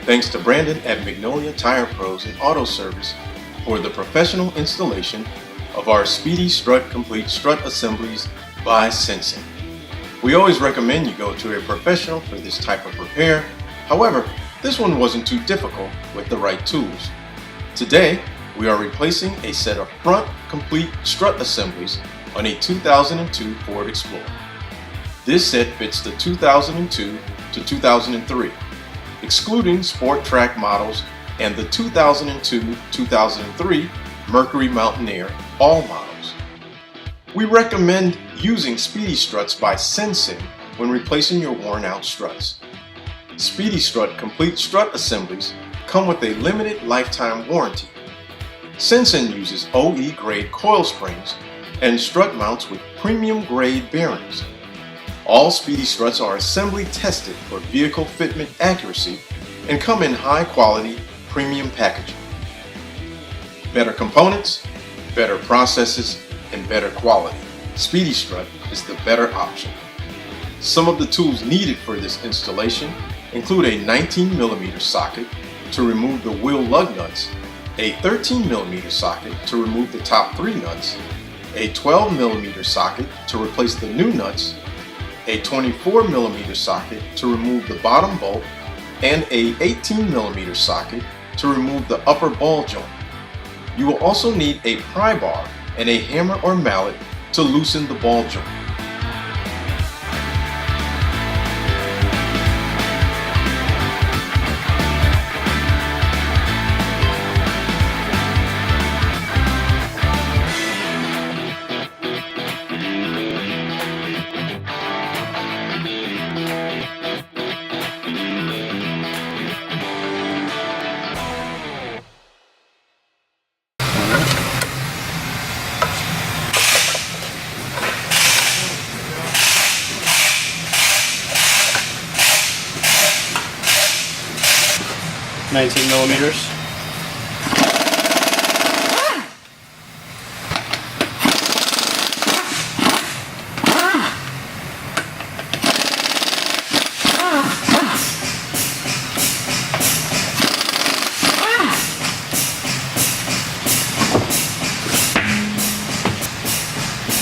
Thanks to Brandon at Magnolia Tire Pros and Auto Service for the professional installation of our Speedy Strut Complete Strut Assemblies by Sensen. We always recommend you go to a professional for this type of repair. However, this one wasn't too difficult with the right tools. Today, we are replacing a set of front complete strut assemblies on a 2002 Ford Explorer. This set fits the 2002 to 2003, excluding Sport Trac models and the 2002-2003 Mercury Mountaineer all models. We recommend using Speedy Struts by Sensen when replacing your worn out struts. Speedy Strut Complete Strut Assemblies come with a limited lifetime warranty. Sensen uses OE grade coil springs and strut mounts with premium grade bearings. All Speedy Struts are assembly tested for vehicle fitment accuracy and come in high quality premium packaging. Better components, better processes, and better quality. Speedy Strut is the better option. Some of the tools needed for this installation include a 19mm socket to remove the wheel lug nuts, a 13mm socket to remove the top 3 nuts, a 12mm socket to replace the new nuts, a 24mm socket to remove the bottom bolt, and a 18mm socket to remove the upper ball joint. You will also need a pry bar and a hammer or mallet to loosen the ball joint. $19mm.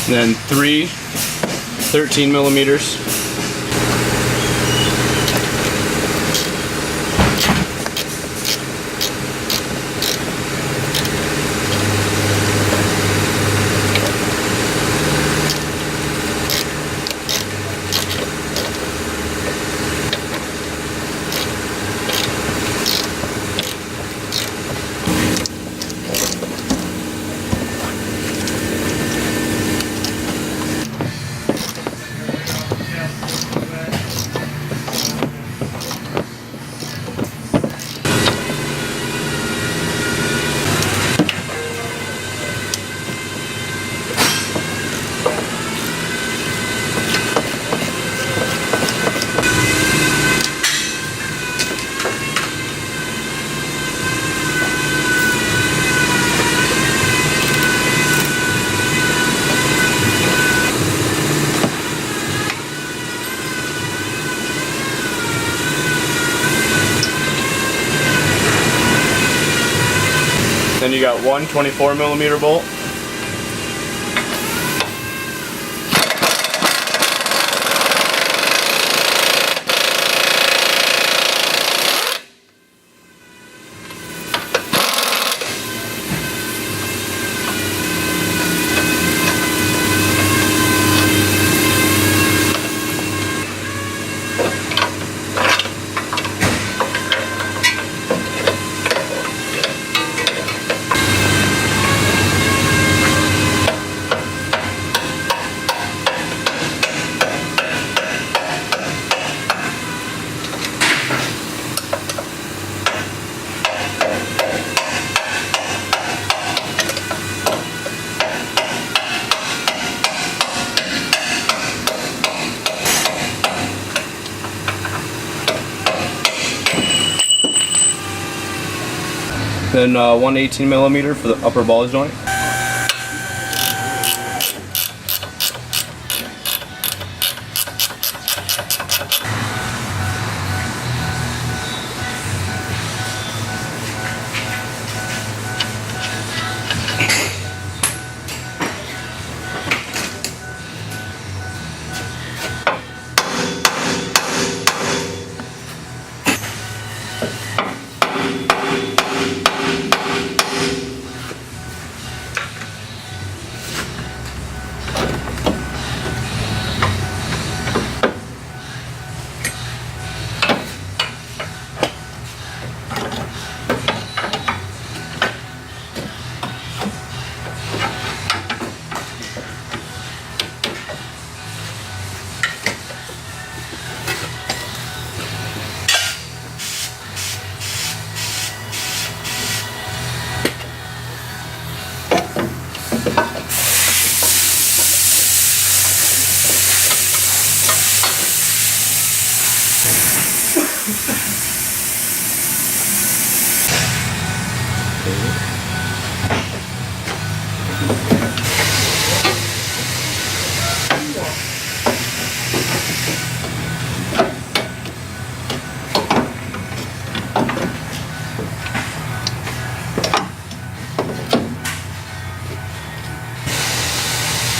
Then 3 13mm. Then you got one 24mm bolt. Then one 18mm for the upper ball joint.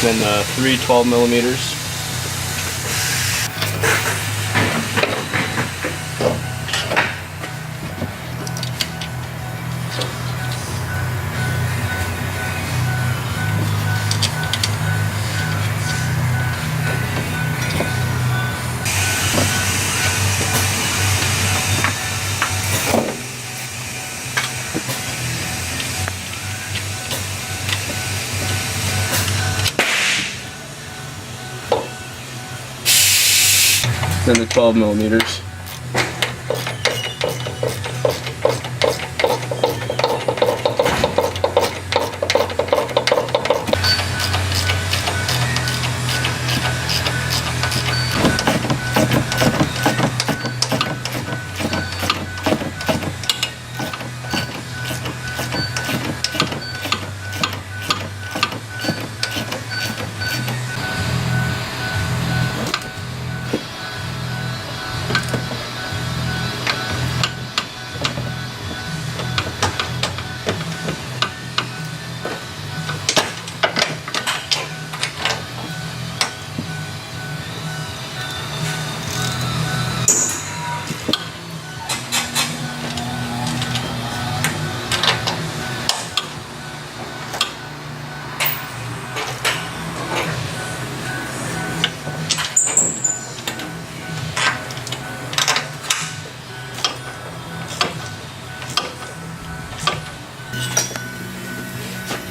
Then 3 12 millimeters. Then the 12 millimeters.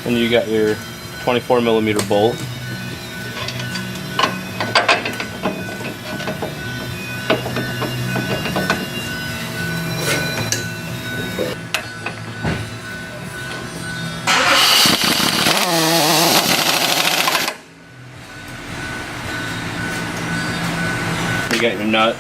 And you got your 24 millimeter bolt. You got your nut.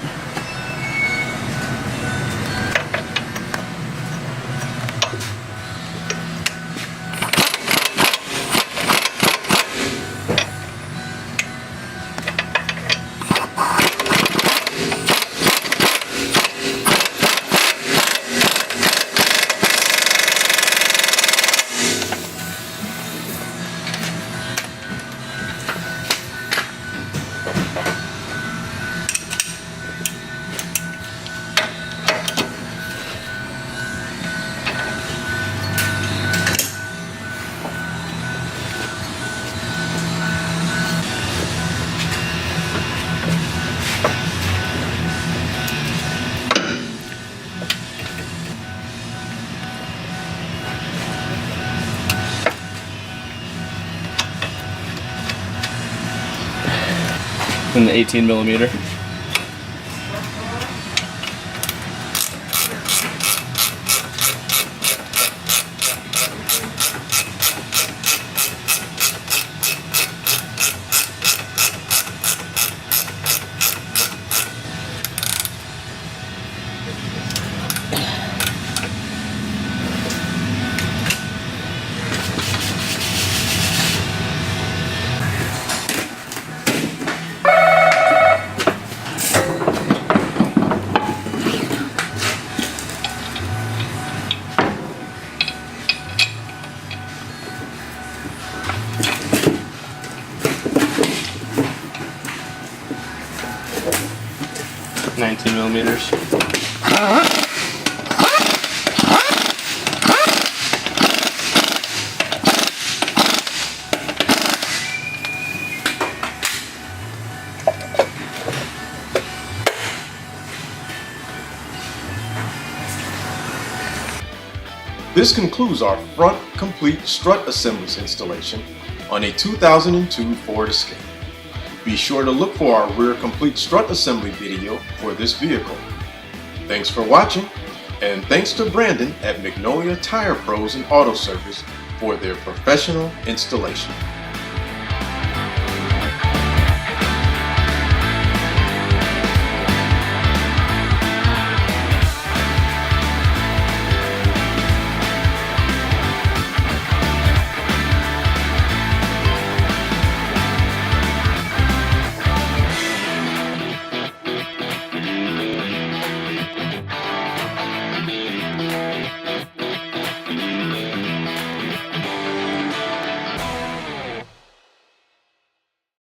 And the 18 millimeter. $19 millimeters. This concludes our front complete strut assemblies installation on a 2002 Ford Escape. Be sure to look for our rear complete strut assembly video for this vehicle. Thanks for watching, and thanks to Brandon at Magnolia Tire Pros and Auto Service for their professional installation.